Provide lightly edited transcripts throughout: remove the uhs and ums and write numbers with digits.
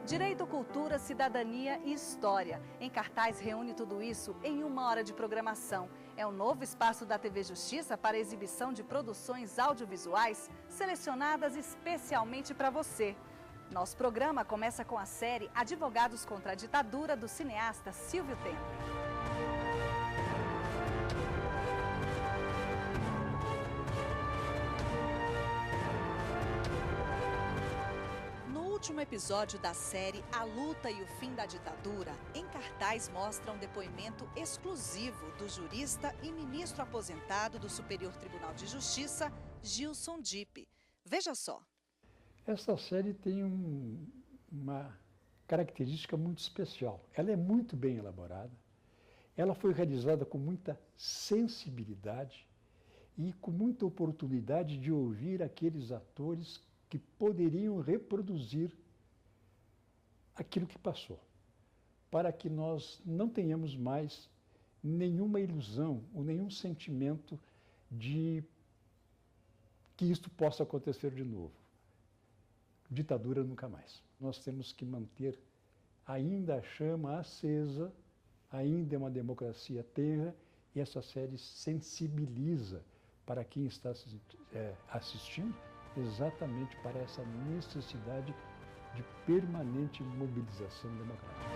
Direito, cultura, cidadania e história. Em cartaz reúne tudo isso em 1 hora de programação. É um novo espaço da TV Justiça para exibição de produções audiovisuais selecionadas especialmente para você. Nosso programa começa com a série Advogados contra a Ditadura, do cineasta Silvio Temple. No último episódio da série A Luta e o Fim da Ditadura, em cartaz mostra um depoimento exclusivo do jurista e ministro aposentado do Superior Tribunal de Justiça, Gilson Dipp. Veja só. Essa série tem uma característica muito especial. Ela é muito bem elaborada, ela foi realizada com muita sensibilidade e com muita oportunidade de ouvir aqueles atores que poderiam reproduzir aquilo que passou, para que nós não tenhamos mais nenhuma ilusão ou nenhum sentimento de que isto possa acontecer de novo. Ditadura nunca mais. Nós temos que manter ainda a chama acesa, ainda é uma democracia tenra, e essa série sensibiliza para quem está assistindo exatamente para essa necessidade de permanente mobilização democrática.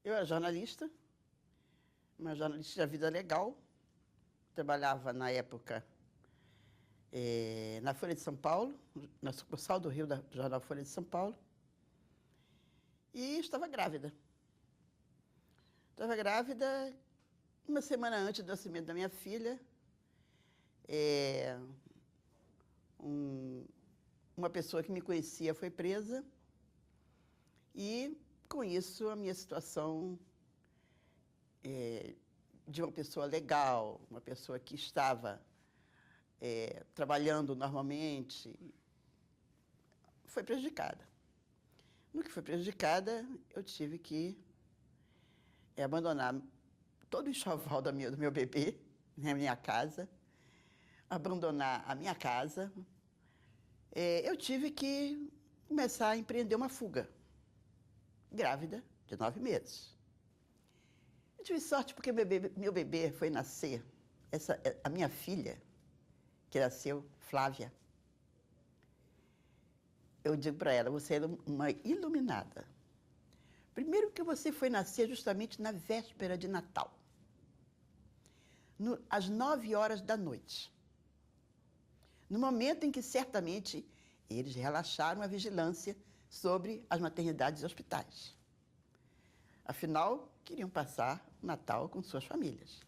Eu era jornalista, uma jornalista da vida legal. Trabalhava na época na Folha de São Paulo, na sucursal do Rio do jornal Folha de São Paulo. E estava grávida. Estava grávida 1 semana antes do nascimento da minha filha. Uma pessoa que me conhecia foi presa e, com isso, a minha situação de uma pessoa legal, uma pessoa que estava trabalhando normalmente, foi prejudicada. No que foi prejudicada, eu tive que abandonar todo o enxoval do meu bebê na minha casa, abandonar a minha casa. Eu tive que começar a empreender uma fuga. Grávida de 9 meses. Eu tive sorte porque meu bebê foi nascer, a minha filha, que nasceu, Flávia. Eu digo para ela, você é uma iluminada. Primeiro que você foi nascer justamente na véspera de Natal, às 9 horas da noite. No momento em que, certamente, eles relaxaram a vigilância sobre as maternidades e hospitais. Afinal, queriam passar o Natal com suas famílias.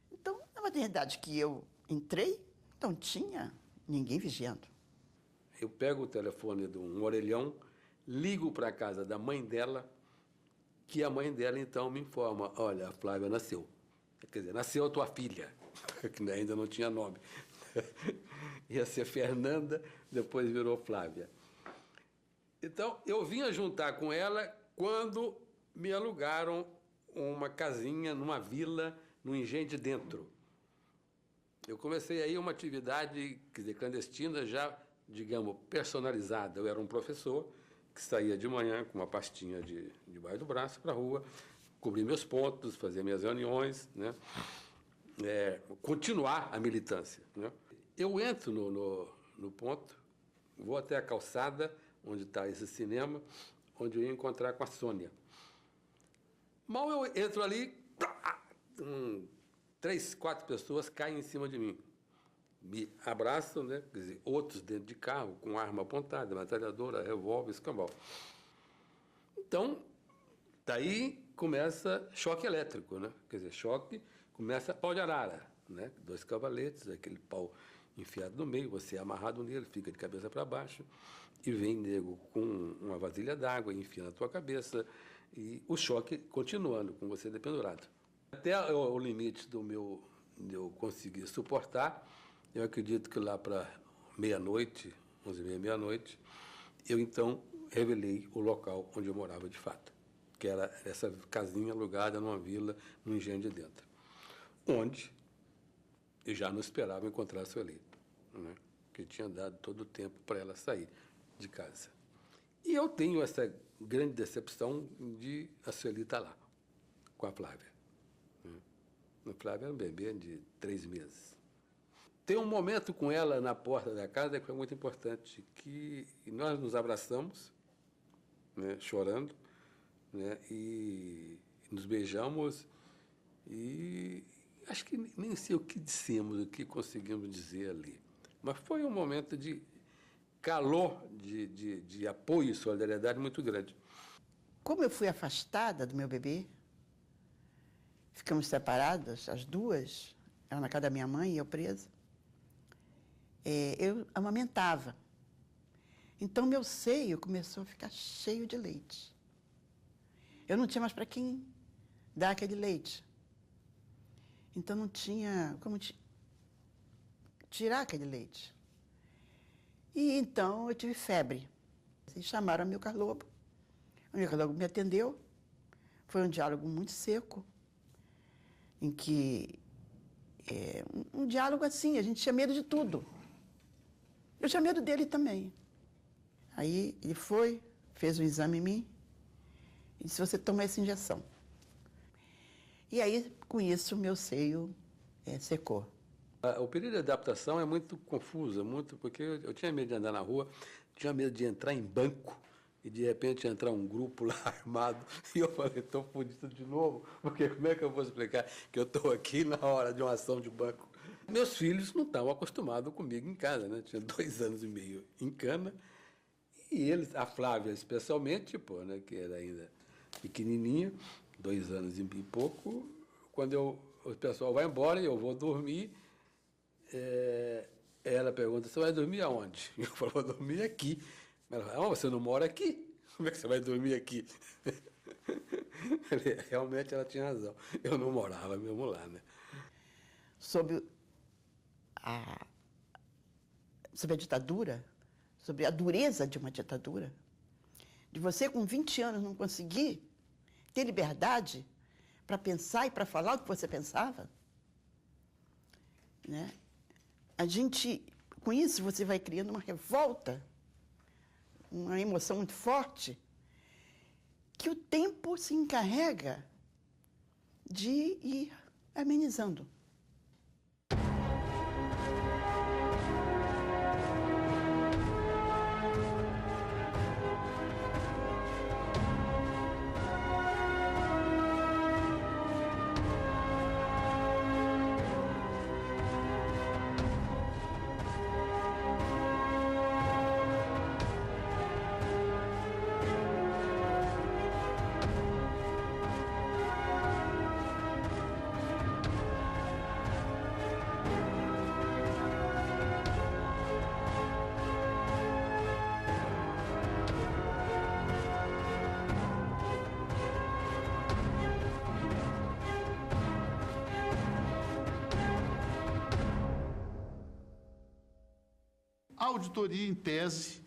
Então, na maternidade que eu entrei, não tinha ninguém vigiando. Eu pego o telefone de um orelhão, ligo para a casa da mãe dela, que a mãe dela, então, me informa, olha, a Flávia nasceu. Quer dizer, nasceu a tua filha, que ainda não tinha nome. Ia ser Fernanda, depois virou Flávia. Então, eu vinha juntar com ela quando me alugaram uma casinha numa vila, no Engenho de Dentro. Eu comecei aí uma atividade, quer dizer, clandestina, já, digamos, personalizada. Eu era um professor que saía de manhã com uma pastinha debaixo do braço para a rua, cobria meus pontos, fazia minhas reuniões, né? Continuar a militância, né? Eu entro no ponto, vou até a calçada, onde está esse cinema, onde eu ia encontrar com a Sônia. Mal eu entro ali, 3, 4 pessoas caem em cima de mim. Me abraçam, né? Quer dizer, outros dentro de carro, com arma apontada, metralhadora, revólver, escambau. Então, daí começa choque elétrico, né? Quer dizer, choque, começa pau de arara, né? 2 cavaletes, aquele pau enfiado no meio, você é amarrado nele, fica de cabeça para baixo, e vem nego com uma vasilha d'água, enfia na tua cabeça, e o choque continuando, com você dependurado. Até o limite de eu conseguir suportar, eu acredito que lá para meia-noite, 11h30, meia-noite, eu então revelei o local onde eu morava de fato, que era essa casinha alugada numa vila, no Engenho de Dentro, onde eu já não esperava encontrar a Sueli, né? Porque tinha dado todo o tempo para ela sair de casa. E eu tenho essa grande decepção de a Sueli estar lá, com a Flávia. A Flávia era um bebê de 3 meses. Tem um momento com ela na porta da casa que foi muito importante, que nós nos abraçamos, né, chorando, né, e nos beijamos, e acho que nem sei o que dissemos, o que conseguimos dizer ali. Mas foi um momento de calor, de apoio e solidariedade muito grande. Como eu fui afastada do meu bebê, ficamos separadas, as duas, ela na casa da minha mãe e eu presa, eu amamentava. Então, meu seio começou a ficar cheio de leite. Eu não tinha mais para quem dar aquele leite. Então, não tinha como tirar aquele leite. E então, eu tive febre. E chamaram a Amilcar Lobo. A Amilcar Lobo me atendeu. Foi um diálogo muito seco, em que, um diálogo assim, a gente tinha medo de tudo. Eu tinha medo dele também. Aí ele foi, fez um exame em mim e disse, você toma essa injeção. E aí, com isso, meu seio secou. O período de adaptação é muito confuso, porque eu tinha medo de andar na rua, tinha medo de entrar em banco e, de repente, entrar um grupo lá armado. E eu falei, estou fodido de novo, porque como é que eu vou explicar que eu estou aqui na hora de uma ação de banco? Meus filhos não estavam acostumados comigo em casa, né? Tinha 2 anos e meio em cana. E eles, a Flávia especialmente, né, que era ainda pequenininha, 2 anos e pouco, quando o pessoal vai embora e eu vou dormir, ela pergunta, você vai dormir aonde? Eu falo, vou dormir aqui. Ela fala, você não mora aqui? Como é que você vai dormir aqui? Realmente ela tinha razão. Eu não morava mesmo lá, né? Sobre a ditadura, sobre a dureza de uma ditadura, de você com 20 anos não conseguir ter liberdade para pensar e para falar o que você pensava, né? A gente, com isso, você vai criando uma revolta, uma emoção muito forte, que o tempo se encarrega de ir amenizando. A auditoria, em tese,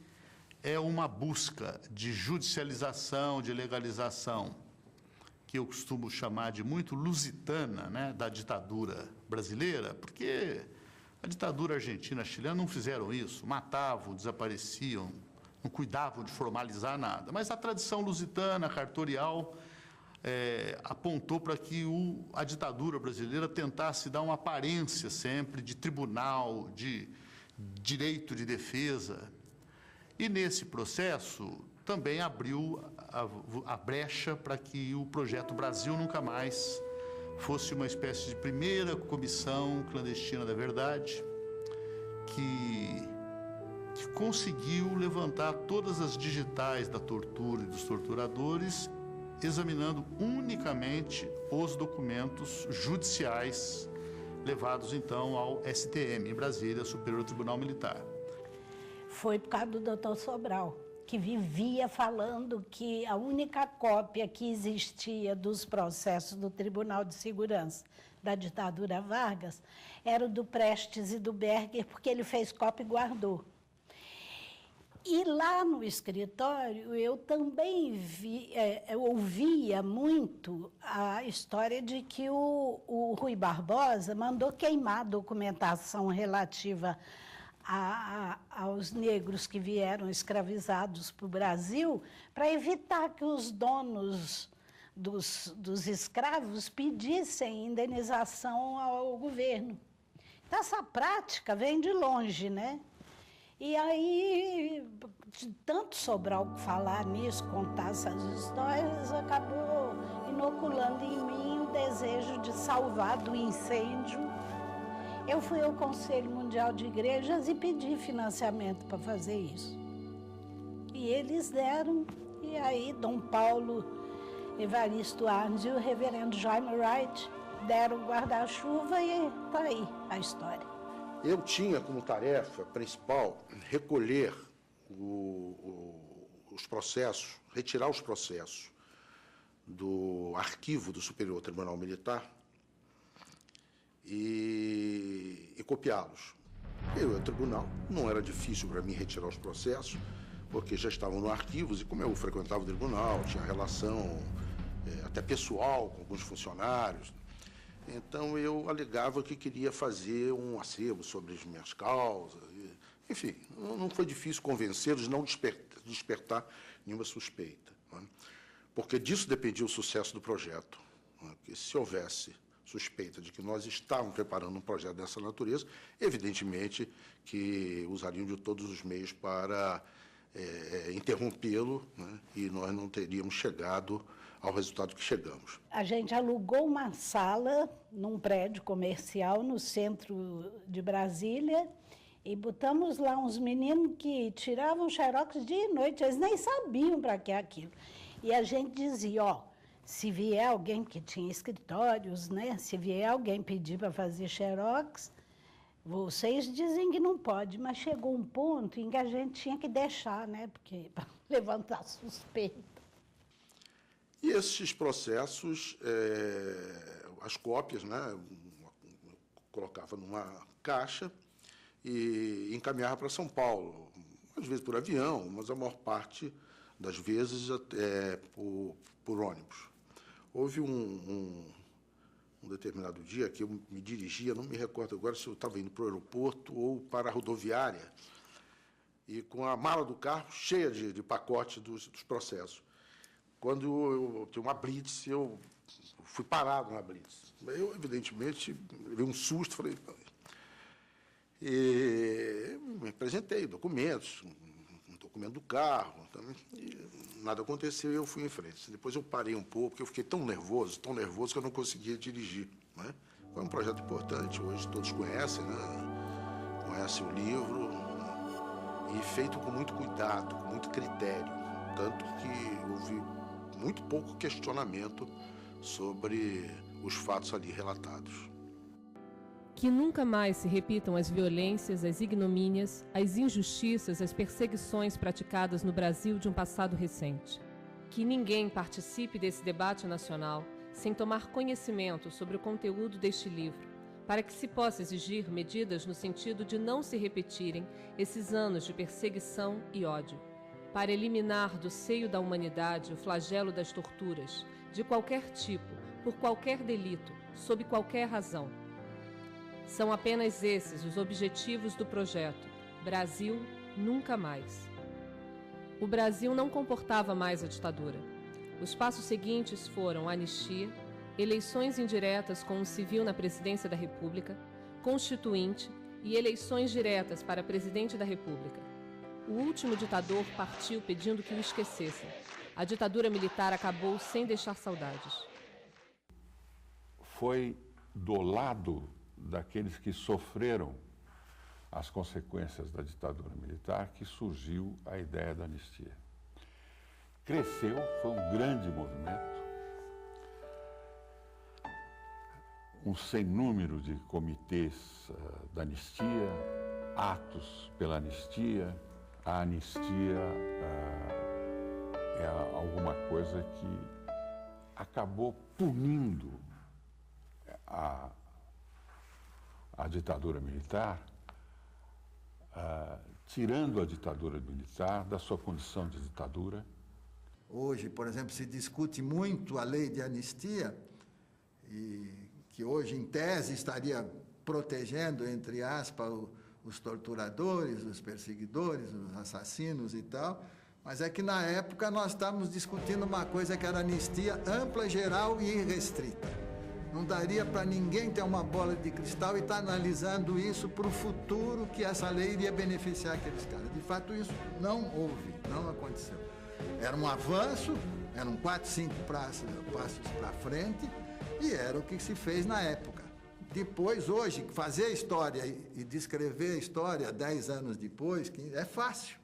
é uma busca de judicialização, de legalização, que eu costumo chamar de muito lusitana, né, da ditadura brasileira, porque a ditadura argentina, chilena não fizeram isso, matavam, desapareciam, não cuidavam de formalizar nada. Mas a tradição lusitana, cartorial, apontou para que a ditadura brasileira tentasse dar uma aparência sempre de tribunal, de direito de defesa. E nesse processo também abriu a brecha para que o projeto Brasil Nunca Mais fosse uma espécie de primeira comissão clandestina da verdade, que que conseguiu levantar todas as digitais da tortura e dos torturadores, examinando unicamente os documentos judiciais levados então ao STM, em Brasília, Superior Tribunal Militar. Foi por causa do Dr. Sobral, que vivia falando que a única cópia que existia dos processos do Tribunal de Segurança da ditadura Vargas era o do Prestes e do Berger, porque ele fez cópia e guardou. E lá no escritório eu também eu ouvia muito a história de que o Rui Barbosa mandou queimar a documentação relativa aos negros que vieram escravizados para o Brasil, para evitar que os donos dos escravos pedissem indenização ao governo. Então, essa prática vem de longe, né? E aí, de tanto Sobral falar nisso, contar essas histórias, acabou inoculando em mim o desejo de salvar do incêndio. Eu fui ao Conselho Mundial de Igrejas e pedi financiamento para fazer isso. E eles deram, e aí Dom Paulo Evaristo Arnes e o reverendo Jaime Wright deram o guarda-chuva e está aí a história. Eu tinha como tarefa principal recolher os processos, retirar os processos do arquivo do Superior Tribunal Militar e copiá-los. Eu ia ao tribunal, não era difícil para mim retirar os processos, porque já estavam no arquivos, e como eu frequentava o tribunal, tinha relação até pessoal com alguns funcionários, então eu alegava que queria fazer um acervo sobre as minhas causas. Enfim, não foi difícil convencê-los de não despertar nenhuma suspeita, né? Porque disso dependia o sucesso do projeto, né? Porque se houvesse suspeita de que nós estávamos preparando um projeto dessa natureza, evidentemente que usariam de todos os meios para interrompê-lo, né? E nós não teríamos chegado ao resultado que chegamos. A gente alugou uma sala num prédio comercial no centro de Brasília e botamos lá uns meninos que tiravam xerox dia e noite, eles nem sabiam para que é aquilo. E a gente dizia, ó, se vier alguém, que tinha escritórios, né? Se vier alguém pedir para fazer xerox, vocês dizem que não pode, mas chegou um ponto em que a gente tinha que deixar, né? Porque para levantar suspeita. E esses processos, as cópias, né, eu colocava numa caixa e encaminhava para São Paulo, às vezes por avião, mas a maior parte das vezes por ônibus. Houve um determinado dia que eu me dirigia, não me recordo agora se eu estava indo para o aeroporto ou para a rodoviária, e com a mala do carro cheia de pacotes dos processos. Quando eu tinha uma blitz, eu fui parado na blitz. Eu, evidentemente, levei um susto, falei... E me apresentei documentos, um documento do carro, e nada aconteceu e eu fui em frente. Depois eu parei um pouco, porque eu fiquei tão nervoso que eu não conseguia dirigir, né? Foi um projeto importante, hoje todos conhecem, né? Conhecem o livro, e feito com muito cuidado, com muito critério, tanto que houve muito pouco questionamento sobre os fatos ali relatados. Que nunca mais se repitam as violências, as ignomínias, as injustiças, as perseguições praticadas no Brasil de um passado recente. Que ninguém participe desse debate nacional sem tomar conhecimento sobre o conteúdo deste livro, para que se possa exigir medidas no sentido de não se repetirem esses anos de perseguição e ódio, para eliminar do seio da humanidade o flagelo das torturas, de qualquer tipo, por qualquer delito, sob qualquer razão. São apenas esses os objetivos do projeto Brasil Nunca Mais. O Brasil não comportava mais a ditadura. Os passos seguintes foram anistia, eleições indiretas com um civil na presidência da República, constituinte e eleições diretas para presidente da República. O último ditador partiu pedindo que o esquecessem. A ditadura militar acabou sem deixar saudades. Foi do lado daqueles que sofreram as consequências da ditadura militar que surgiu a ideia da anistia. Cresceu, foi um grande movimento, um sem número de comitês da anistia, atos pela anistia. A anistia é alguma coisa que acabou punindo a ditadura militar, tirando a ditadura militar da sua condição de ditadura. Hoje, por exemplo, se discute muito a lei de anistia, e que hoje, em tese, estaria protegendo, entre aspas, os torturadores, os perseguidores, os assassinos e tal, mas é que na época nós estávamos discutindo uma coisa que era anistia ampla, geral e irrestrita. Não daria para ninguém ter uma bola de cristal e estar analisando isso para o futuro, que essa lei iria beneficiar aqueles caras. De fato, isso não houve, não aconteceu. Era um avanço, eram 4, 5 passos para frente, e era o que se fez na época. Depois, hoje, fazer a história e descrever a história 10 anos depois, é fácil.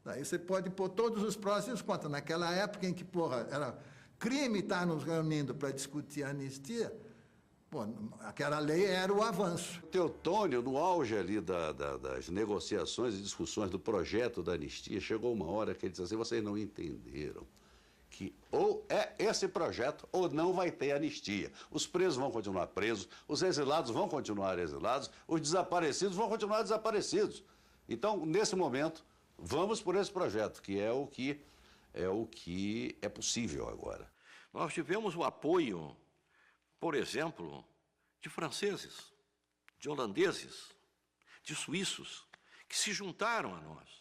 Daí você pode pôr todos os prós e os contras. Naquela época em que, era crime estar nos reunindo para discutir a anistia, aquela lei era o avanço. Teotônio, no auge ali das negociações e discussões do projeto da anistia, chegou uma hora que ele disse assim: vocês não entenderam que ou é esse projeto ou não vai ter anistia. Os presos vão continuar presos, os exilados vão continuar exilados, os desaparecidos vão continuar desaparecidos. Então, nesse momento, vamos por esse projeto, que é o que é possível agora. Nós tivemos o apoio, por exemplo, de franceses, de holandeses, de suíços, que se juntaram a nós.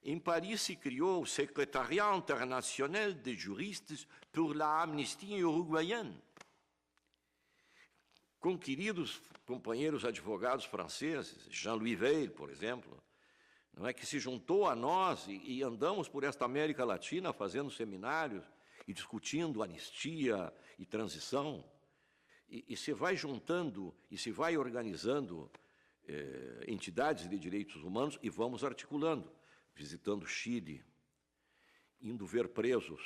Em Paris se criou o Secretariat International de Juristes pour la Amnistie Uruguaienne, com queridos companheiros advogados franceses, Jean-Louis Weil, por exemplo, não é, que se juntou a nós e andamos por esta América Latina fazendo seminários e discutindo anistia e transição. E se vai juntando e se vai organizando entidades de direitos humanos e vamos articulando, visitando o Chile, indo ver presos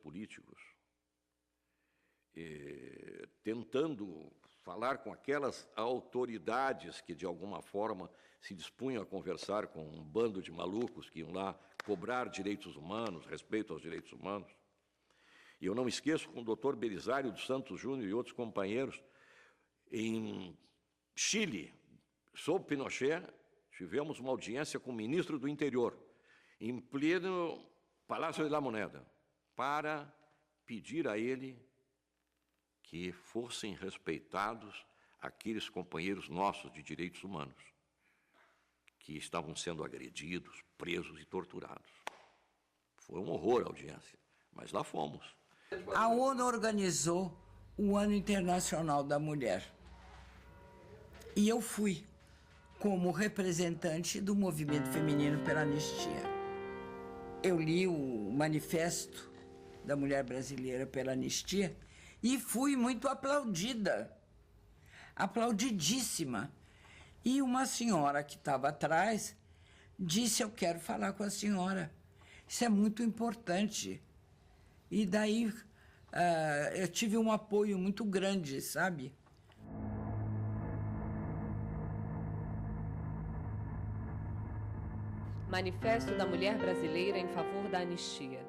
políticos, tentando falar com aquelas autoridades que, de alguma forma, se dispunham a conversar com um bando de malucos que iam lá cobrar direitos humanos, respeito aos direitos humanos. E eu não esqueço com o doutor Belisário dos Santos Júnior e outros companheiros, em Chile, sob Pinochet, tivemos uma audiência com o ministro do Interior, em pleno Palácio de la Moneda, para pedir a ele que fossem respeitados aqueles companheiros nossos de direitos humanos, que estavam sendo agredidos, presos e torturados. Foi um horror a audiência, mas lá fomos. A ONU organizou o Ano Internacional da Mulher. E eu fui como representante do movimento feminino pela anistia. Eu li o manifesto da mulher brasileira pela anistia e fui muito aplaudida, aplaudidíssima. E uma senhora que estava atrás disse: eu quero falar com a senhora, isso é muito importante. E daí eu tive um apoio muito grande, sabe? Manifesto da Mulher Brasileira em favor da anistia.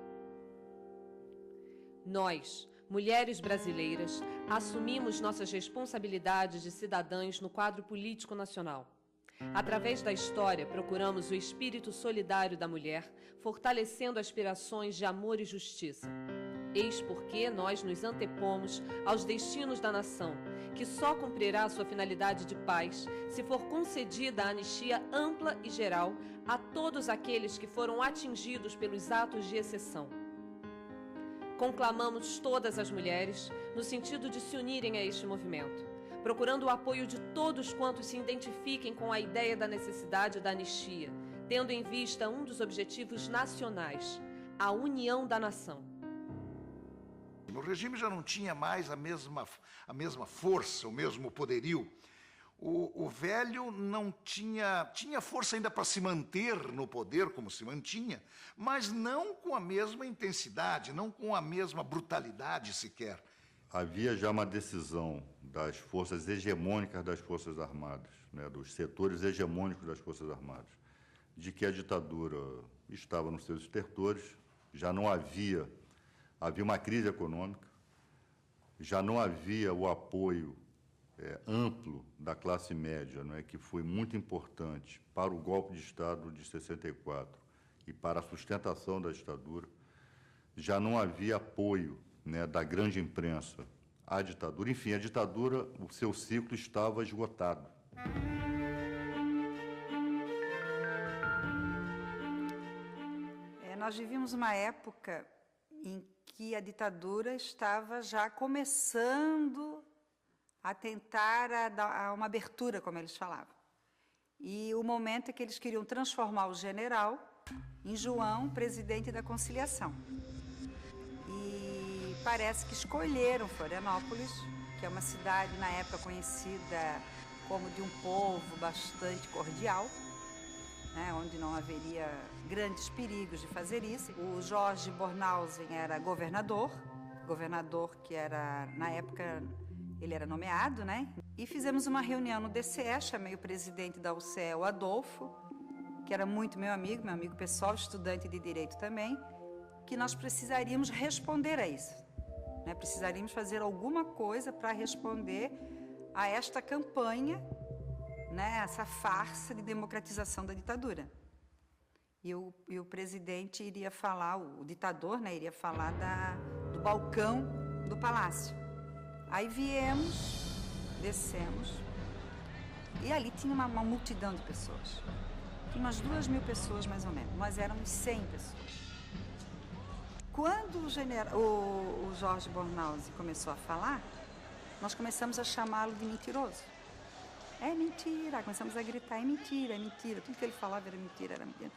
Nós, mulheres brasileiras, assumimos nossas responsabilidades de cidadãs no quadro político nacional. Através da história, procuramos o espírito solidário da mulher, fortalecendo aspirações de amor e justiça. Eis porque nós nos antepomos aos destinos da nação, que só cumprirá sua finalidade de paz se for concedida a anistia ampla e geral a todos aqueles que foram atingidos pelos atos de exceção. Conclamamos todas as mulheres no sentido de se unirem a este movimento, procurando o apoio de todos quantos se identifiquem com a ideia da necessidade da anistia, tendo em vista um dos objetivos nacionais, a união da nação. O regime já não tinha mais a mesma força, o mesmo poderio. o velho não tinha força ainda para se manter no poder como se mantinha, mas não com a mesma intensidade, não com a mesma brutalidade sequer. Havia já uma decisão das forças hegemônicas das Forças Armadas, né, dos setores hegemônicos das Forças Armadas, de que a ditadura estava nos seus estertores, já não havia uma crise econômica, já não havia o apoio amplo da classe média, não é, que foi muito importante para o golpe de Estado de 64 e para a sustentação da ditadura. Já não havia apoio, né, da grande imprensa à ditadura. Enfim, a ditadura, o seu ciclo estava esgotado. Nós vivíamos uma época em que a ditadura estava já começando a tentar dar uma abertura, como eles falavam. E o momento é que eles queriam transformar o general em João, presidente da Conciliação. E parece que escolheram Florianópolis, que é uma cidade na época conhecida como de um povo bastante cordial, né, onde não haveria grandes perigos de fazer isso. O Jorge Bornhausen era governador que era, na época, ele era nomeado, né? E fizemos uma reunião no DCE, chamei o presidente da UCE, o Adolfo, que era muito meu amigo pessoal, estudante de Direito também, que nós precisaríamos responder a isso, né? Precisaríamos fazer alguma coisa para responder a esta campanha, né, essa farsa de democratização da ditadura. E o presidente iria falar, o ditador, né, iria falar do balcão do palácio. Aí viemos, descemos, e ali tinha uma multidão de pessoas. Tinha umas 2.000 pessoas, mais ou menos. Nós éramos 100 pessoas. Quando o Jorge Bornhausen começou a falar, nós começamos a chamá-lo de mentiroso. É mentira, começamos a gritar, é mentira, tudo que ele falava era mentira, era mentira.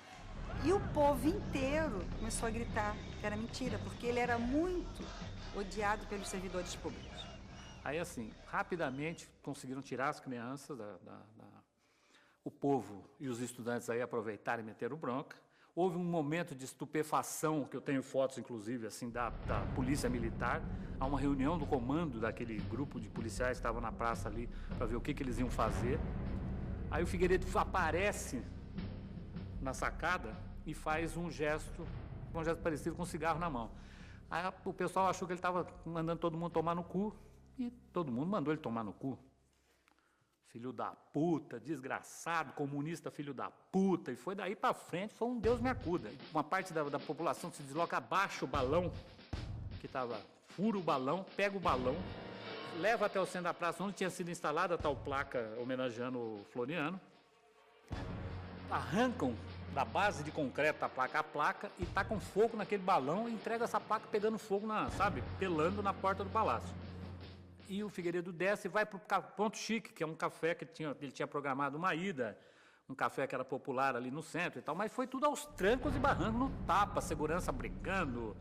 E o povo inteiro começou a gritar que era mentira, porque ele era muito odiado pelos servidores públicos. Aí, assim, rapidamente conseguiram tirar as crianças, o povo e os estudantes aí aproveitaram e meteram bronca. Houve um momento de estupefação, que eu tenho fotos, inclusive, assim, da polícia militar. Há uma reunião do comando daquele grupo de policiais que estavam na praça ali para ver o que eles iam fazer. Aí o Figueiredo aparece na sacada e faz um gesto parecido com um cigarro na mão. Aí o pessoal achou que ele estava mandando todo mundo tomar no cu e todo mundo mandou ele tomar no cu. Filho da puta, desgraçado, comunista, filho da puta. E foi daí para frente, foi um Deus me acuda. Uma parte da população se desloca abaixo o balão, que estava, fura o balão, pega o balão, leva até o centro da praça, onde tinha sido instalada a tal placa homenageando o Floriano. Arrancam da base de concreto da placa a placa e tacam fogo naquele balão e entrega essa placa pegando fogo, pelando na porta do palácio. E o Figueiredo desce e vai para o Ponto Chique, que é um café que ele tinha programado uma ida, um café que era popular ali no centro e tal, mas foi tudo aos trancos e barrancos, no tapa, segurança brigando.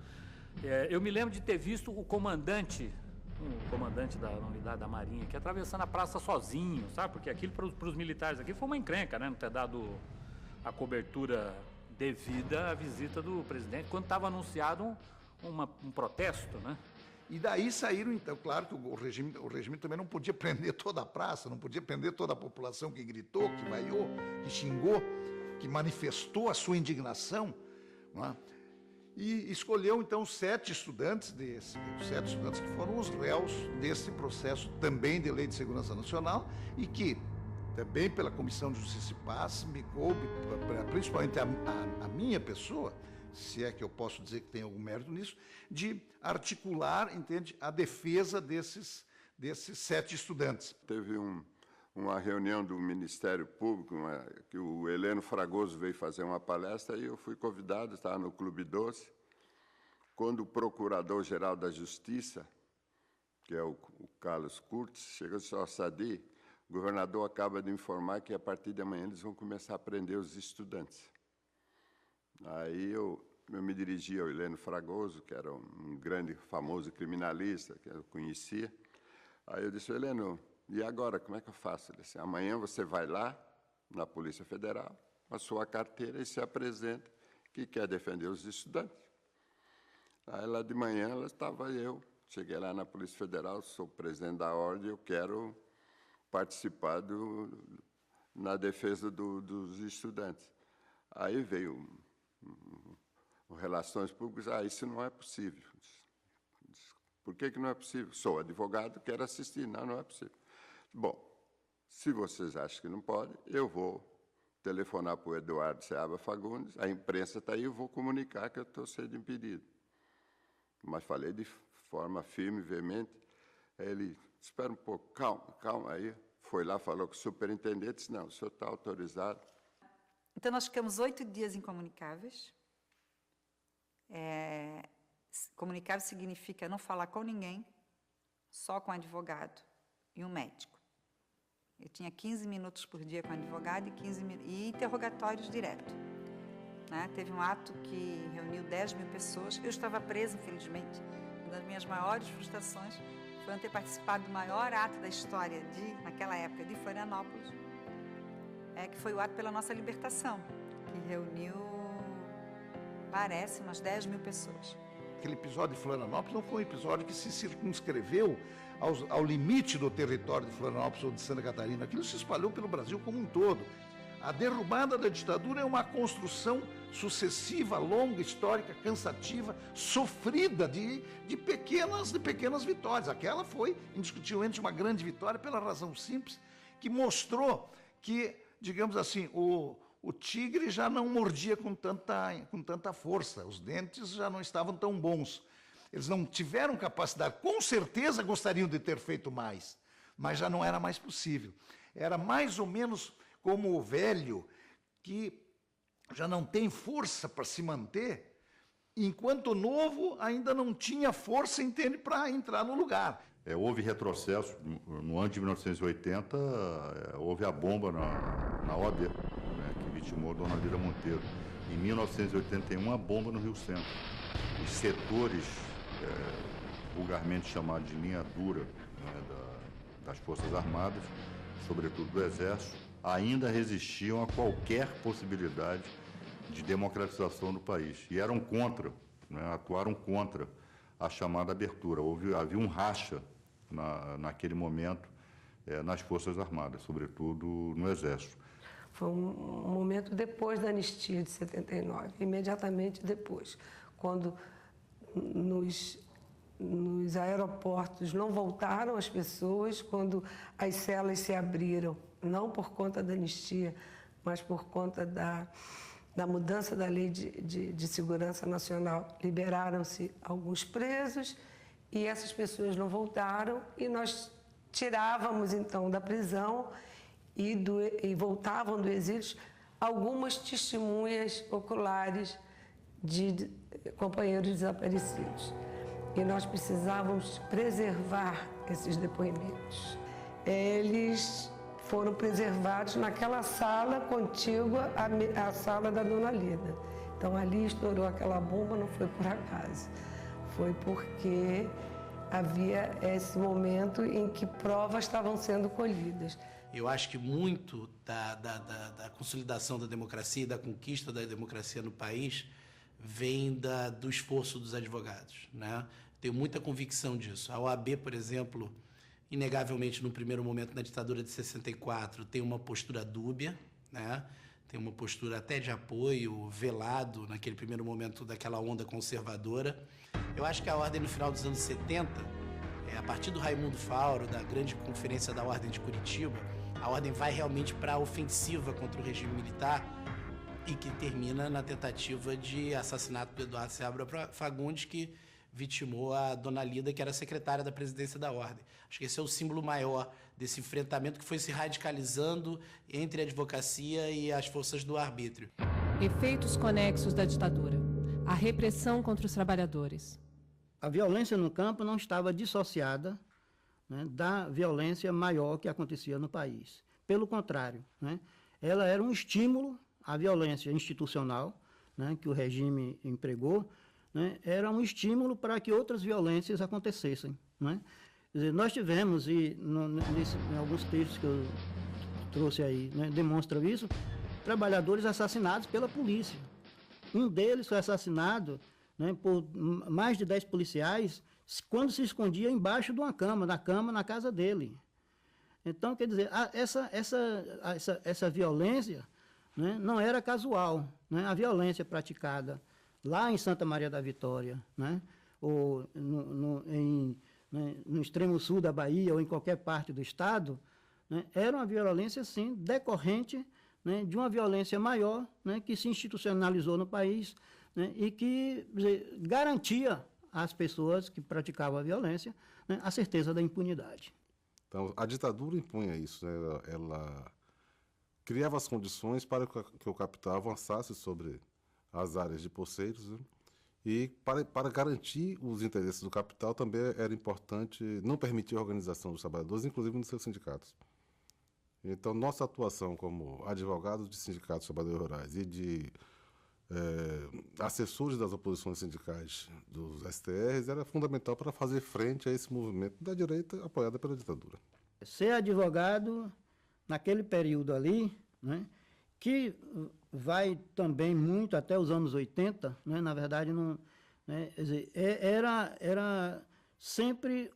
Eu me lembro de ter visto o comandante da unidade da Marinha, que atravessando a praça sozinho, sabe? Porque aquilo para os militares aqui foi uma encrenca, né? Não ter dado a cobertura devida à visita do presidente, quando estava anunciado um protesto, né? E daí saíram, então, claro que o regime também não podia prender toda a praça, não podia prender toda a população que gritou, que vaiou, que xingou, que manifestou a sua indignação, não é? E escolheu, então, os 7 estudantes que foram os réus desse processo também de Lei de Segurança Nacional e que, também pela Comissão de Justiça e Paz, me coube, principalmente a minha pessoa, se é que eu posso dizer que tem algum mérito nisso, de articular, entende, a defesa desses 7 estudantes. Teve uma reunião do Ministério Público, que o Heleno Fragoso veio fazer uma palestra, e eu fui convidado, estava no Clube 12, quando o Procurador-Geral da Justiça, que é o Carlos Curtis, chegou e disse: "Ó, Sadi, o governador acaba de informar que a partir de amanhã eles vão começar a prender os estudantes." Aí eu me dirigi ao Heleno Fragoso, que era um grande, famoso criminalista, que eu conhecia. Aí eu disse: "Heleno, e agora, como é que eu faço? Ele disse, amanhã você vai lá, na Polícia Federal, com a sua carteira e se apresenta que quer defender os estudantes. Aí, lá de manhã, cheguei lá na Polícia Federal, sou presidente da ordem, eu quero participar na defesa dos estudantes. Aí veio o Relações Públicas, isso não é possível. Por que não é possível? Sou advogado, quero assistir. Não é possível. Bom, se vocês acham que não pode, eu vou telefonar para o Eduardo Seabra Fagundes, a imprensa está aí, eu vou comunicar que eu estou sendo impedido. Mas falei de forma firme, veemente. Aí ele, espera um pouco, calma. Aí foi lá, falou com o superintendente, disse, não, o senhor está autorizado. Então, nós ficamos 8 dias incomunicáveis. Comunicável significa não falar com ninguém, só com o advogado e um médico. Eu tinha 15 minutos por dia com o advogado e interrogatórios direto. Né? Teve um ato que reuniu 10 mil pessoas. Eu estava presa, infelizmente. Uma das minhas maiores frustrações foi não ter participado do maior ato da história, naquela época, de Florianópolis, que foi o ato pela nossa libertação, que reuniu, parece, umas 10 mil pessoas. Aquele episódio de Florianópolis não foi um episódio que se circunscreveu ao limite do território de Florianópolis ou de Santa Catarina. Aquilo se espalhou pelo Brasil como um todo. A derrubada da ditadura é uma construção sucessiva, longa, histórica, cansativa, sofrida de pequenas vitórias. Aquela foi, indiscutivelmente, uma grande vitória pela razão simples que mostrou que, digamos assim, o tigre já não mordia com tanta força, os dentes já não estavam tão bons. Eles não tiveram capacidade, com certeza gostariam de ter feito mais, mas já não era mais possível. Era mais ou menos como o velho que já não tem força para se manter, enquanto o novo ainda não tinha força, entende, para entrar no lugar. Houve retrocesso. No ano de 1980, houve a bomba na OAB, que vitimou a Dona Lira Monteiro. Em 1981, a bomba no Rio Centro. Os setores, vulgarmente chamados de linha dura, das Forças Armadas, sobretudo do Exército, ainda resistiam a qualquer possibilidade de democratização do país. E eram contra, atuaram contra a chamada abertura. Havia um racha naquele momento nas Forças Armadas, sobretudo no Exército. Foi um momento depois da anistia de 79, imediatamente depois, quando nos aeroportos não voltaram as pessoas, quando as celas se abriram, não por conta da anistia, mas por conta da mudança da Lei de Segurança Nacional. Liberaram-se alguns presos e essas pessoas não voltaram e nós tirávamos, então, da prisão e voltavam do exílio algumas testemunhas oculares de companheiros desaparecidos. E nós precisávamos preservar esses depoimentos. Eles foram preservados naquela sala contígua à sala da Dona Lida. Então, ali estourou aquela bomba, não foi por acaso. Foi porque havia esse momento em que provas estavam sendo colhidas. Eu acho que muito da consolidação da democracia e da conquista da democracia no país vem do esforço dos advogados, né? Tenho muita convicção disso. A OAB, por exemplo, inegavelmente, no primeiro momento, na ditadura de 64, tem uma postura dúbia, né? Tem uma postura até de apoio, velado, naquele primeiro momento daquela onda conservadora. Eu acho que a Ordem, no final dos anos 70, a partir do Raimundo Fauro, da grande conferência da Ordem de Curitiba, a Ordem vai realmente para a ofensiva contra o regime militar e que termina na tentativa de assassinato do Eduardo Seabra Fagundes, que vitimou a Dona Lida, que era secretária da presidência da Ordem. Acho que esse é o símbolo maior desse enfrentamento que foi se radicalizando entre a advocacia e as forças do arbítrio. Efeitos conexos da ditadura. A repressão contra os trabalhadores. A violência no campo não estava dissociada, né, da violência maior que acontecia no país. Pelo contrário, né, ela era um estímulo à violência institucional, né, que o regime empregou, né, era um estímulo para que outras violências acontecessem, né? Quer dizer, nós tivemos, e em alguns textos que eu trouxe aí, né, demonstra isso, trabalhadores assassinados pela polícia. Um deles foi assassinado, né, por mais de 10 policiais quando se escondia embaixo de uma cama, na casa dele. Então, quer dizer, essa violência, né, não era casual. Né? A violência praticada lá em Santa Maria da Vitória, né, ou no extremo sul da Bahia ou em qualquer parte do estado, né, era uma violência, sim, decorrente, né, de uma violência maior, né, que se institucionalizou no país, né, e que garantia às pessoas que praticavam a violência, né, a certeza da impunidade. Então, a ditadura impunha isso, né? Ela criava as condições para que o capital avançasse sobre as áreas de poceiros, né? E para garantir os interesses do capital também era importante não permitir a organização dos trabalhadores, inclusive nos seus sindicatos. Então, nossa atuação como advogados de sindicatos de trabalhadores rurais e de assessores das oposições sindicais dos STRs era fundamental para fazer frente a esse movimento da direita apoiada pela ditadura. Ser advogado, naquele período ali, né, que vai também muito até os anos 80, né, na verdade, não, né, quer dizer, era sempre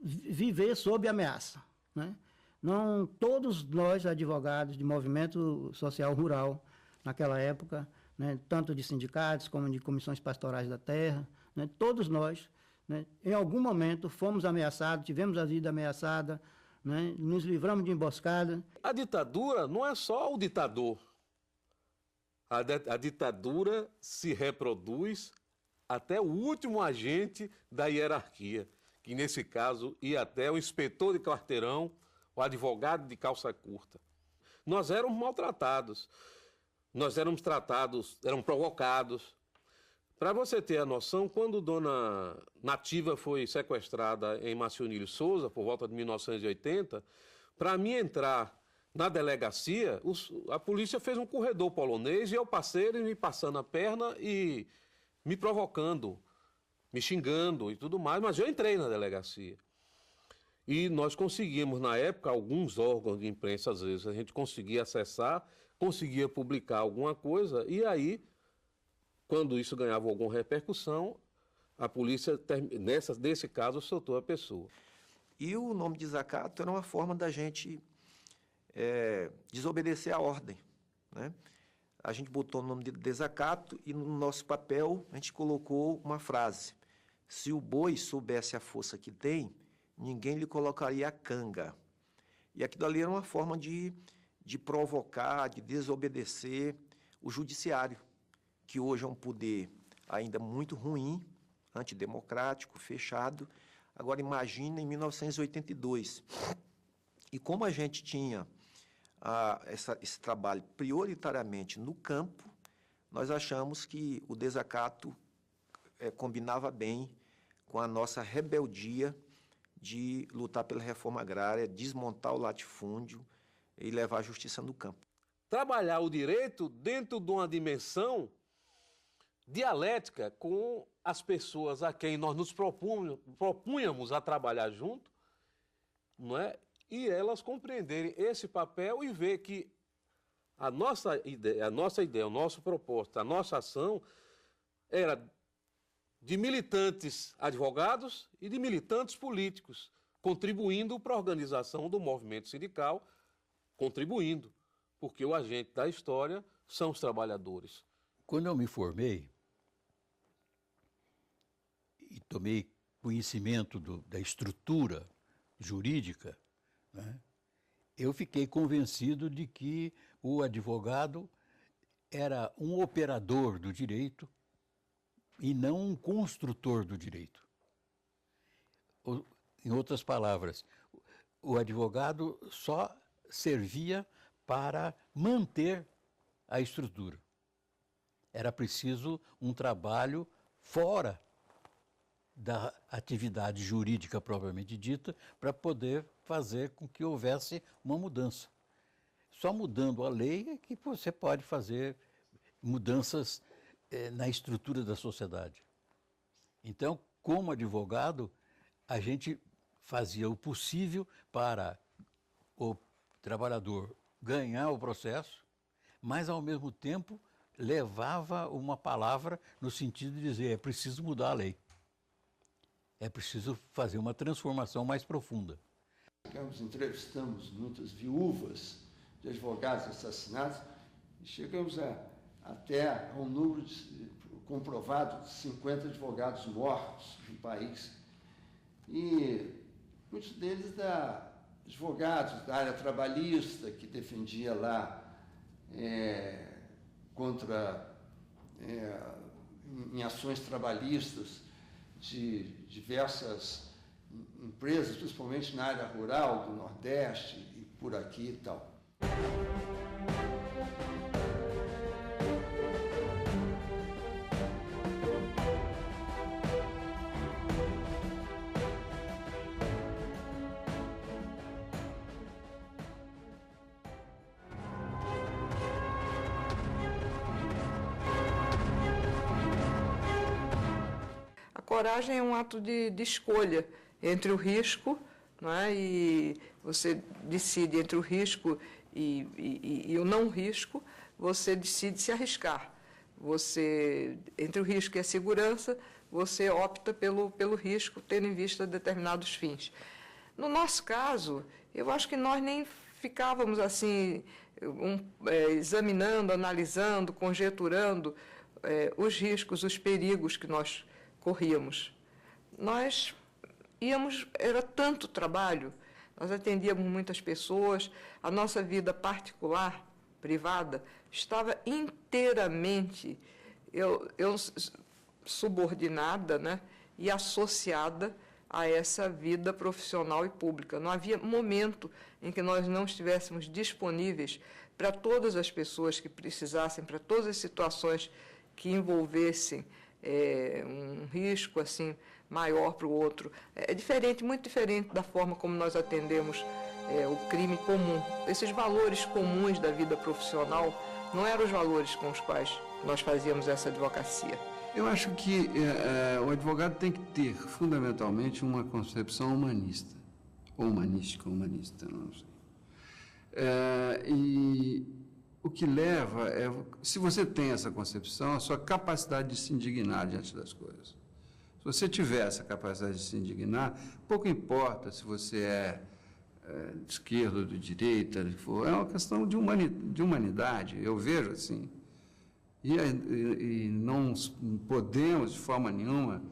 viver sob ameaça, né? Não, todos nós, advogados de movimento social rural, naquela época, né, tanto de sindicatos como de comissões pastorais da terra, né, todos nós, né, em algum momento, fomos ameaçados, tivemos a vida ameaçada, né, nos livramos de emboscada. A ditadura não é só o ditador. A ditadura se reproduz até o último agente da hierarquia, que nesse caso ia até o inspetor de quarteirão, o advogado de calça curta. Nós éramos maltratados, nós éramos tratados, éramos provocados. Para você ter a noção, quando Dona Nativa foi sequestrada em Marcionílio Souza, por volta de 1980, para mim entrar na delegacia, a polícia fez um corredor polonês e eu passei ele me passando a perna e me provocando, me xingando e tudo mais, mas eu entrei na delegacia. E nós conseguimos, na época, alguns órgãos de imprensa, às vezes, a gente conseguia acessar, conseguia publicar alguma coisa, e aí, quando isso ganhava alguma repercussão, a polícia, nesse caso, soltou a pessoa. E o nome de desacato era uma forma da gente desobedecer a ordem, né? A gente botou o nome de desacato e no nosso papel a gente colocou uma frase: se o boi soubesse a força que tem, ninguém lhe colocaria a canga. E aquilo ali era uma forma de provocar, de desobedecer o judiciário, que hoje é um poder ainda muito ruim, antidemocrático, fechado. Agora, imagina em 1982. E como a gente tinha esse trabalho prioritariamente no campo, nós achamos que o desacato combinava bem com a nossa rebeldia de lutar pela reforma agrária, desmontar o latifúndio e levar a justiça no campo. Trabalhar o direito dentro de uma dimensão dialética com as pessoas a quem nós nos propunhamos a trabalhar junto, não é? E elas compreenderem esse papel e ver que a nossa ideia, o nosso propósito, a nossa ação era de militantes advogados e de militantes políticos, contribuindo para a organização do movimento sindical, contribuindo, porque o agente da história são os trabalhadores. Quando eu me formei e tomei conhecimento da estrutura jurídica, né, eu fiquei convencido de que o advogado era um operador do direito e não um construtor do direito. Em outras palavras, o advogado só servia para manter a estrutura. Era preciso um trabalho fora da atividade jurídica propriamente dita para poder fazer com que houvesse uma mudança. Só mudando a lei é que você pode fazer mudanças na estrutura da sociedade. Então, como advogado, a gente fazia o possível para o trabalhador ganhar o processo, mas, ao mesmo tempo, levava uma palavra no sentido de dizer: é preciso mudar a lei. É preciso fazer uma transformação mais profunda. Nós entrevistamos muitas viúvas de advogados assassinados e chegamos até a um número comprovado de 50 advogados mortos no país. E muitos deles advogados da área trabalhista, que defendia lá em ações trabalhistas de diversas empresas, principalmente na área rural do Nordeste e por aqui e tal. A coragem é um ato de escolha entre o risco, não é? E você decide entre o risco e o não risco, você decide se arriscar. Entre o risco e a segurança, você opta pelo risco, tendo em vista determinados fins. No nosso caso, eu acho que nós nem ficávamos assim, examinando, analisando, conjecturando os riscos, os perigos que nós corríamos. Nós íamos, era tanto trabalho, nós atendíamos muitas pessoas, a nossa vida particular, privada, estava inteiramente subordinada, né, e associada a essa vida profissional e pública. Não havia momento em que nós não estivéssemos disponíveis para todas as pessoas que precisassem, para todas as situações que envolvessem um risco assim maior para o outro. É diferente, muito diferente da forma como nós atendemos o crime comum. Esses valores comuns da vida profissional não eram os valores com os quais nós fazíamos essa advocacia. Eu acho que o advogado tem que ter, fundamentalmente, uma concepção humanista, ou humanista, não sei. E o que leva se você tem essa concepção, a sua capacidade de se indignar diante das coisas. Se você tiver essa capacidade de se indignar, pouco importa se você é de esquerda ou de direita, é uma questão de humanidade, eu vejo assim. E não podemos, de forma nenhuma,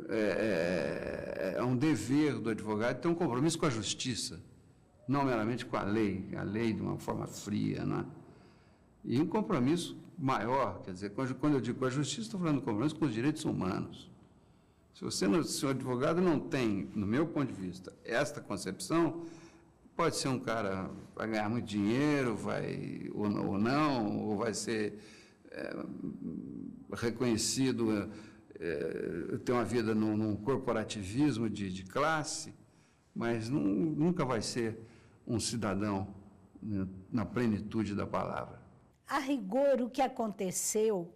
é um dever do advogado ter um compromisso com a justiça, não meramente com a lei de uma forma fria, não é? E um compromisso maior, quer dizer, quando eu digo com a justiça, estou falando de compromisso com os direitos humanos. Se o advogado não tem, no meu ponto de vista, esta concepção, pode ser um cara que vai ganhar muito dinheiro, ou não, ou vai ser reconhecido, ter uma vida num corporativismo de classe, mas nunca vai ser um cidadão na plenitude da palavra. A rigor, o que aconteceu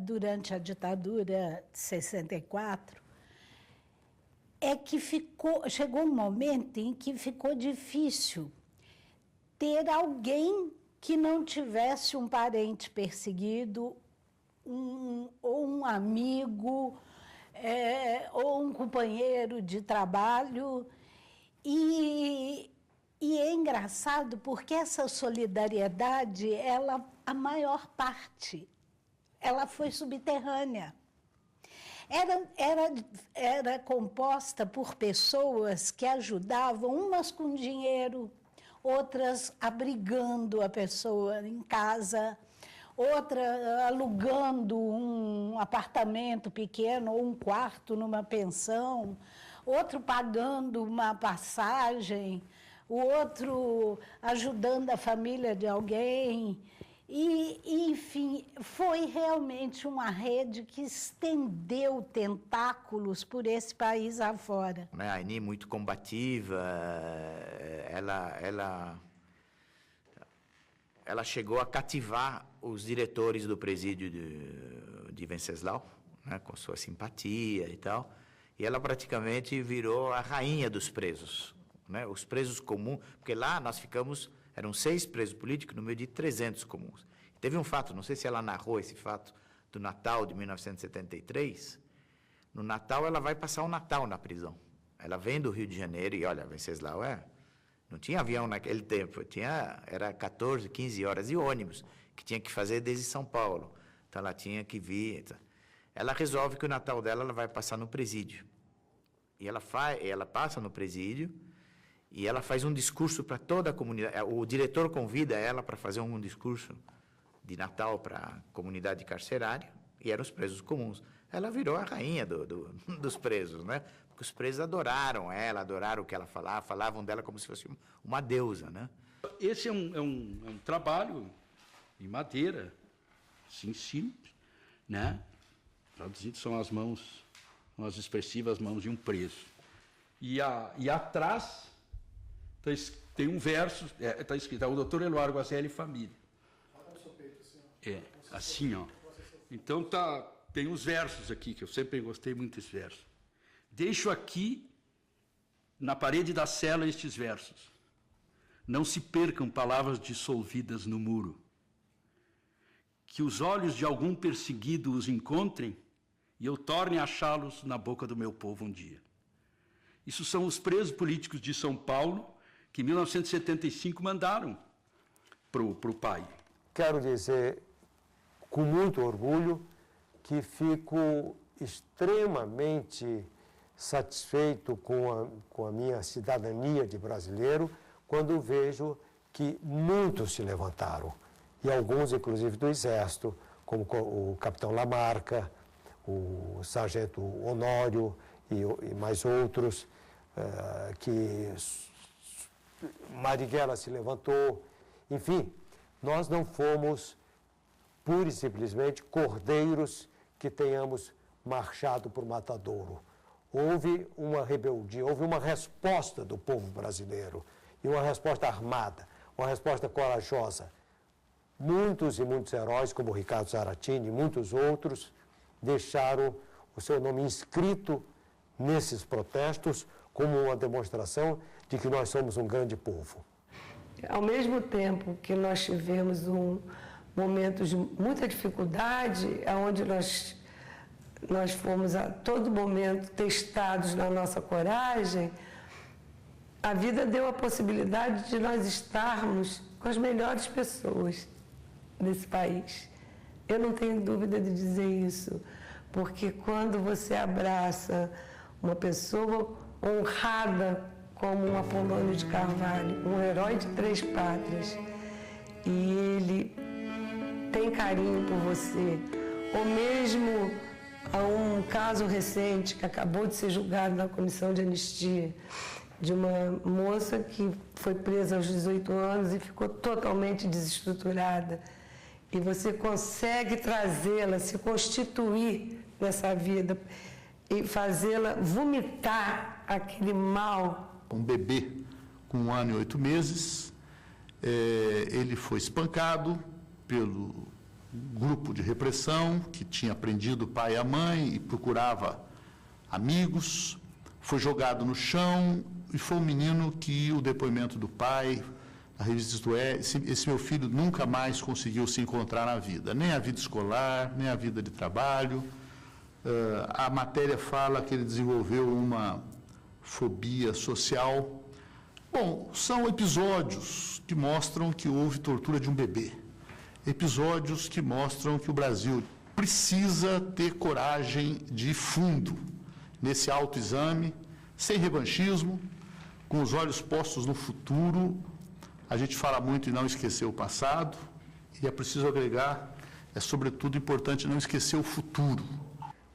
durante a ditadura de 64 é que chegou um momento em que ficou difícil ter alguém que não tivesse um parente perseguido, ou um amigo, ou um companheiro de trabalho. E é engraçado porque essa solidariedade, a maior parte, ela foi subterrânea. Era composta por pessoas que ajudavam, umas com dinheiro, outras abrigando a pessoa em casa, outra alugando um apartamento pequeno ou um quarto numa pensão, outro pagando uma passagem, o outro ajudando a família de alguém. Enfim, foi realmente uma rede que estendeu tentáculos por esse país afora. A Aini, muito combativa, ela chegou a cativar os diretores do presídio de Venceslau, né, com sua simpatia e tal, e ela praticamente virou a rainha dos presos, né, os presos comuns, porque lá nós ficamos, eram 6 presos políticos no meio de 300 comuns. Teve um fato, não sei se ela narrou esse fato, do Natal de 1973, no Natal ela vai passar o Natal na prisão. Ela vem do Rio de Janeiro e, olha, Venceslau, não tinha avião naquele tempo, era 14, 15 horas de ônibus, que tinha que fazer desde São Paulo. Então, ela tinha que vir. Ela resolve que o Natal dela ela vai passar no presídio. E ela passa no presídio e ela faz um discurso para toda a comunidade. O diretor convida ela para fazer um discurso de Natal para a comunidade carcerária, e eram os presos comuns. Ela virou a rainha dos presos, né? Porque os presos adoraram ela, adoraram o que ela falava, falavam dela como se fosse uma deusa, né? Esse é um trabalho em madeira, assim, simples, né? Traduzido são as mãos, as expressivas mãos de um preso. E atrás tem um verso, está escrito, o Dr. Eloário Guazelli Família. Assim, ó. Então tem uns versos aqui, que eu sempre gostei muito desses versos. Deixo aqui, na parede da cela, estes versos. Não se percam palavras dissolvidas no muro. Que os olhos de algum perseguido os encontrem e eu torne a achá-los na boca do meu povo um dia. Isso são os presos políticos de São Paulo, que em 1975 mandaram para o pai. Quero dizer, com muito orgulho, que fico extremamente satisfeito com a minha cidadania de brasileiro quando vejo que muitos se levantaram, e alguns, inclusive, do Exército, como o capitão Lamarca, o sargento Honório e mais outros, que Marighella se levantou. Enfim, nós não fomos pura e simplesmente cordeiros que tenhamos marchado por matadouro. Houve uma rebeldia, houve uma resposta do povo brasileiro, e uma resposta armada, uma resposta corajosa. Muitos e muitos heróis, como Ricardo Zaratini e muitos outros, deixaram o seu nome inscrito nesses protestos como uma demonstração de que nós somos um grande povo. Ao mesmo tempo que nós tivemos um momento de muita dificuldade, onde nós fomos a todo momento testados na nossa coragem, a vida deu a possibilidade de nós estarmos com as melhores pessoas desse país. Eu não tenho dúvida de dizer isso, porque quando você abraça uma pessoa honrada como um Apolônio de Carvalho, um herói de 3 pátrias, e ele tem carinho por você, ou mesmo a um caso recente que acabou de ser julgado na comissão de anistia, de uma moça que foi presa aos 18 anos e ficou totalmente desestruturada, e você consegue trazê-la, se constituir nessa vida e fazê-la vomitar aquele mal. Um bebê com 1 ano e 8 meses, ele foi espancado pelo grupo de repressão que tinha prendido o pai e a mãe e procurava amigos, foi jogado no chão e foi um menino que o depoimento do pai, a revista Isto É, esse meu filho nunca mais conseguiu se encontrar na vida, nem a vida escolar, nem a vida de trabalho. A matéria fala que ele desenvolveu uma fobia social. Bom, são episódios que mostram que houve tortura de um bebê. Episódios que mostram que o Brasil precisa ter coragem de ir fundo nesse autoexame, sem revanchismo, com os olhos postos no futuro. A gente fala muito em não esquecer o passado, e é preciso agregar, é sobretudo importante não esquecer o futuro.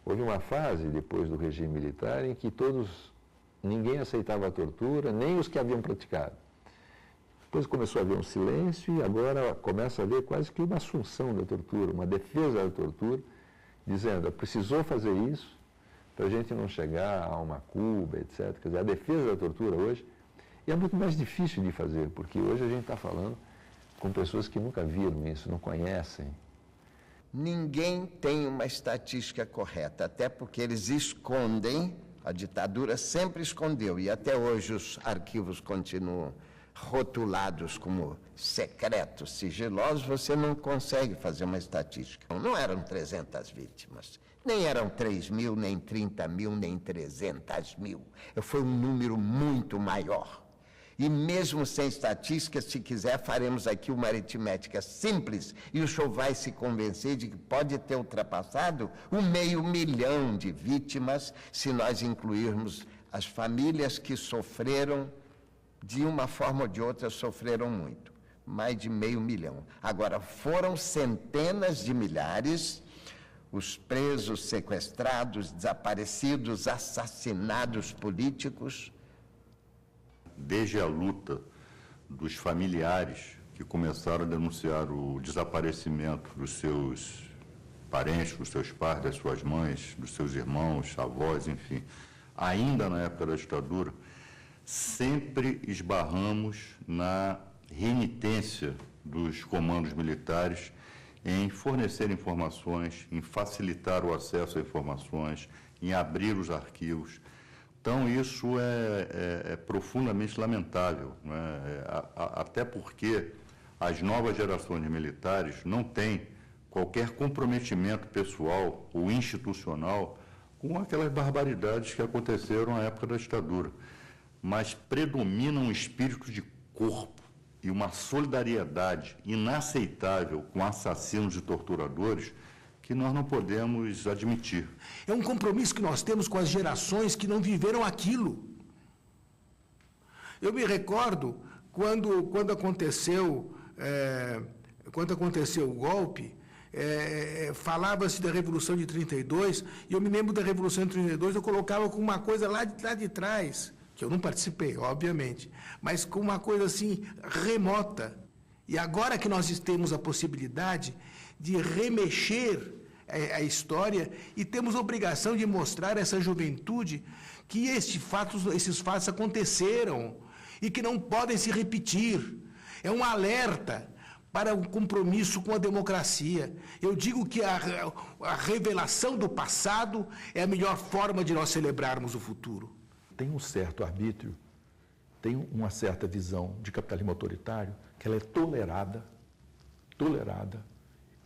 Houve uma fase, depois do regime militar, em que ninguém aceitava a tortura, nem os que haviam praticado. Depois começou a haver um silêncio e agora começa a haver quase que uma assunção da tortura, uma defesa da tortura, dizendo, precisou fazer isso para a gente não chegar a uma Cuba, etc. Quer dizer, a defesa da tortura hoje é muito mais difícil de fazer, porque hoje a gente está falando com pessoas que nunca viram isso, não conhecem. ninguém tem uma estatística correta, até porque eles escondem, a ditadura sempre escondeu, e até hoje os arquivos continuam rotulados como secretos, sigilosos, você não consegue fazer uma estatística. Não eram 300 vítimas, nem eram 3.000, nem 30.000, nem 300.000. Foi um número muito maior. E mesmo sem estatística, se quiser, faremos aqui uma aritmética simples e o senhor vai se convencer de que pode ter ultrapassado 500 mil de vítimas se nós incluirmos as famílias que sofreram, de uma forma ou de outra, sofreram muito. Mais de 500 mil. Agora, foram centenas de milhares os presos, sequestrados, desaparecidos, assassinados políticos. Desde a luta dos familiares que começaram a denunciar o desaparecimento dos seus parentes, dos seus pais, das suas mães, dos seus irmãos, avós, enfim, ainda na época da ditadura, sempre esbarramos na renitência dos comandos militares em fornecer informações, em facilitar o acesso a informações, em abrir os arquivos. Então, isso é profundamente lamentável, né? Até porque as novas gerações de militares não têm qualquer comprometimento pessoal ou institucional com aquelas barbaridades que aconteceram na época da ditadura, mas predomina um espírito de corpo e uma solidariedade inaceitável com assassinos e torturadores que nós não podemos admitir. É um compromisso que nós temos com as gerações que não viveram aquilo. Eu me recordo quando aconteceu o golpe, falava-se da Revolução de 32, e eu me lembro da Revolução de 32, eu colocava com uma coisa lá de trás, que eu não participei, obviamente, mas com uma coisa assim, remota. E agora que nós temos a possibilidade de remexer a história e temos a obrigação de mostrar a essa juventude que esses fatos aconteceram e que não podem se repetir. É um alerta para o compromisso com a democracia. Eu digo que a revelação do passado é a melhor forma de nós celebrarmos o futuro. Tem um certo arbítrio, tem uma certa visão de capitalismo autoritário que ela é tolerada,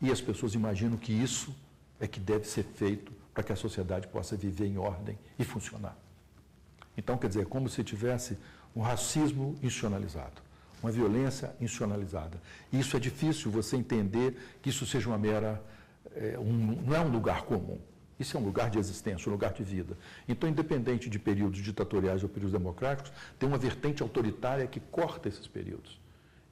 e as pessoas imaginam que isso é que deve ser feito para que a sociedade possa viver em ordem e funcionar. Então, quer dizer, é como se tivesse um racismo institucionalizado, uma violência institucionalizada. E isso é difícil você entender que isso seja uma mera... não é um lugar comum. Isso é um lugar de existência, um lugar de vida. Então, independente de períodos ditatoriais ou períodos democráticos, tem uma vertente autoritária que corta esses períodos.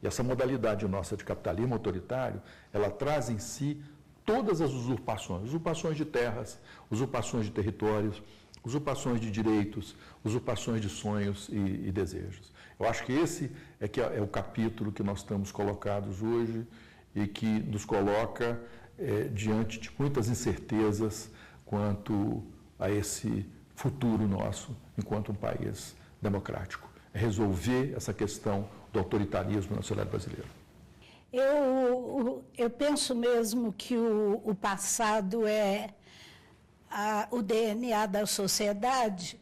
E essa modalidade nossa de capitalismo autoritário, ela traz em si todas as usurpações de terras, usurpações de territórios, usurpações de direitos, usurpações de sonhos e desejos. Eu acho que esse é o capítulo que nós estamos colocados hoje e que nos coloca diante de muitas incertezas quanto a esse futuro nosso enquanto um país democrático. É resolver essa questão do autoritarismo na sociedade brasileira. Eu penso mesmo que o passado é o DNA da sociedade,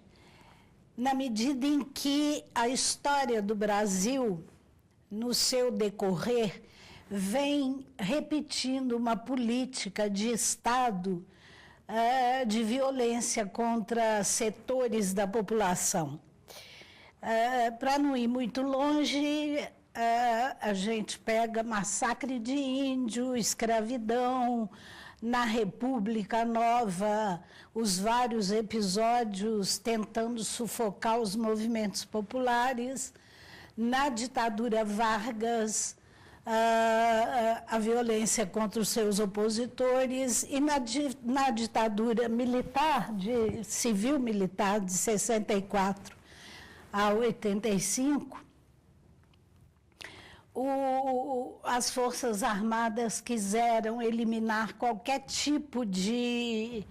na medida em que a história do Brasil, no seu decorrer, vem repetindo uma política de Estado de violência contra setores da população. Para não ir muito longe, a gente pega massacre de índio, escravidão, na República Nova, os vários episódios tentando sufocar os movimentos populares, na ditadura Vargas, a violência contra os seus opositores, e na ditadura militar, civil-militar, de 64 a 85, as Forças Armadas quiseram eliminar qualquer tipo de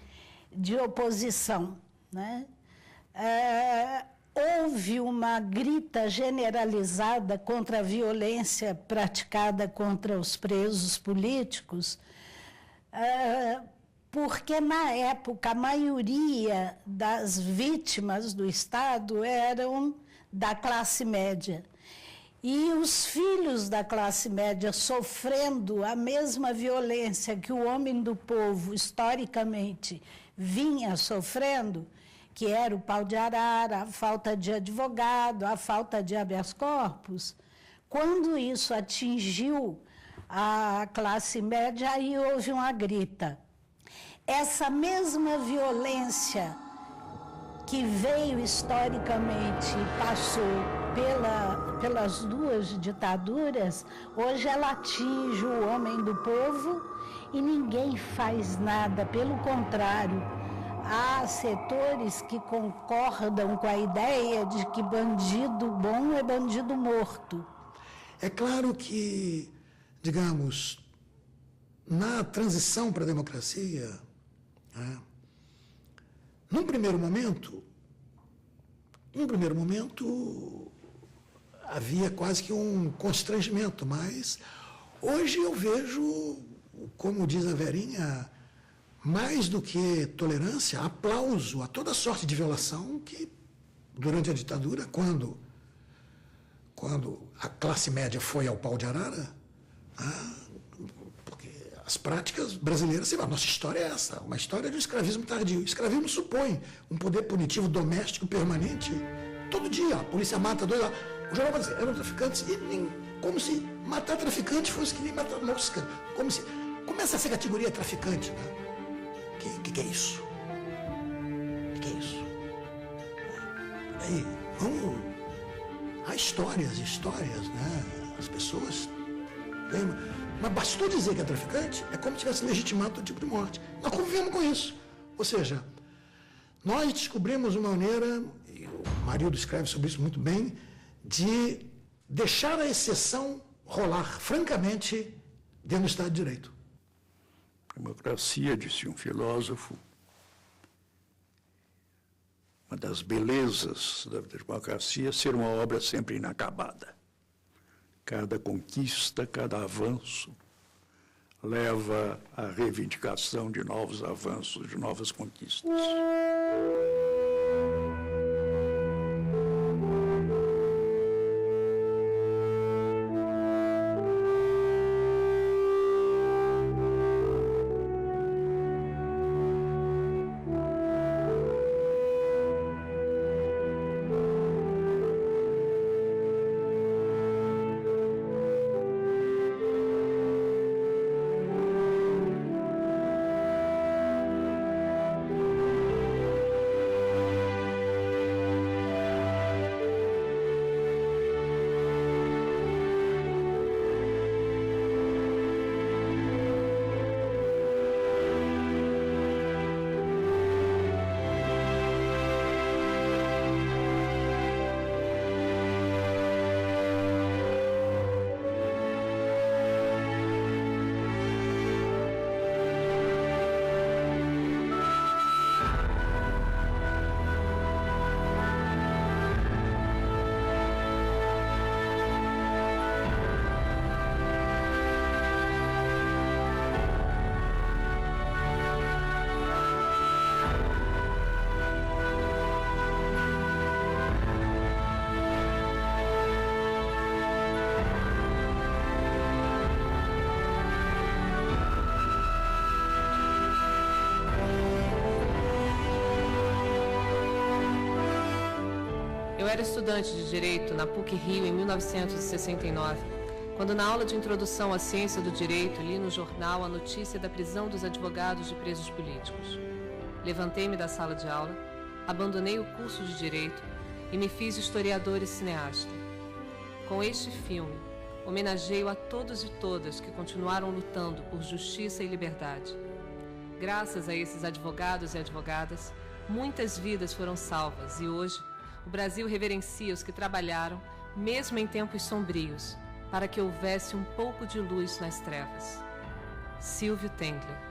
oposição, né? Houve uma grita generalizada contra a violência praticada contra os presos políticos, porque, na época, a maioria das vítimas do Estado eram da classe média. E os filhos da classe média sofrendo a mesma violência que o homem do povo, historicamente, vinha sofrendo, que era o pau de arara, a falta de advogado, a falta de habeas corpus, quando isso atingiu a classe média, aí houve uma grita. Essa mesma violência que veio historicamente e passou pelas duas ditaduras, hoje ela atinge o homem do povo e ninguém faz nada, pelo contrário. Há setores que concordam com a ideia de que bandido bom é bandido morto. É claro que, digamos, na transição para a democracia, né, num primeiro momento, havia quase que um constrangimento, mas hoje eu vejo, como diz a Verinha, mais do que tolerância, aplauso a toda sorte de violação que, durante a ditadura, quando a classe média foi ao pau de arara, porque as práticas brasileiras, a nossa história é essa, uma história de escravismo tardio. O escravismo supõe um poder punitivo doméstico permanente. Todo dia a polícia mata dois. O jornal vai dizer, eram traficantes, como se matar traficante fosse que nem matar mosca. Como se começa a ser categoria traficante, né? Que é isso? Que é isso? Aí, vamos. Há histórias, né? As pessoas. Mas bastou dizer que é traficante, é como se tivesse legitimado o tipo de morte. Nós convivemos com isso. Ou seja, nós descobrimos uma maneira, e o Marildo escreve sobre isso muito bem, de deixar a exceção rolar francamente dentro do Estado de Direito. Democracia, disse um filósofo, uma das belezas da democracia é ser uma obra sempre inacabada. Cada conquista, cada avanço leva à reivindicação de novos avanços, de novas conquistas. Eu era estudante de Direito na PUC-Rio em 1969, quando na aula de introdução à ciência do direito li no jornal a notícia da prisão dos advogados de presos políticos. Levantei-me da sala de aula, abandonei o curso de Direito e me fiz historiador e cineasta. Com este filme, homenageio a todos e todas que continuaram lutando por justiça e liberdade. Graças a esses advogados e advogadas, muitas vidas foram salvas e hoje o Brasil reverencia os que trabalharam, mesmo em tempos sombrios, para que houvesse um pouco de luz nas trevas. Silvio Tendler.